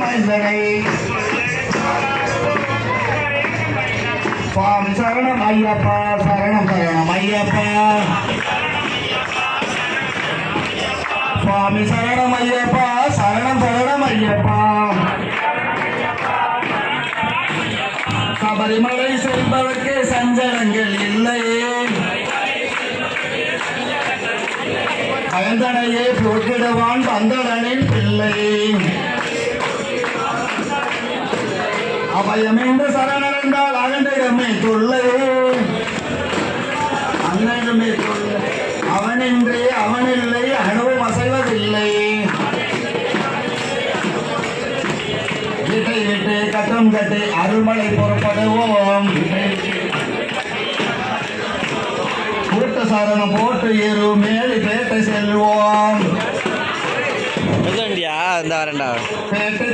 மைந்தனை சுவாமி சரணம் ஐயப்பா சரணம் சரணம் ஐயப்பா சுவாமி சரணம் ஐயப்பா சரணம் சரணம் ஐயப்பா சபரிமலை செல்பவர்க்கு சஞ்சலங்கள் இல்லையே பயந்தனையே போக்கிடுவான் பந்தளனின் பிள்ளையே அபயமென்று சரணடைந்தால் அகண்டிடமே தொல்லையே அன்னிடமே தொல்லை அவனின்றி அவனில்லை அணுவும் அசைவதில்லை வீட்டை விட்டு கட்டம் கட்டி அருள்மலை புறப்படுவோம் கூட்ட சாரணம் போட்டு ஏறு மேலி பேட்டை செல்வோம் இந்த வரண்டா பேட்டை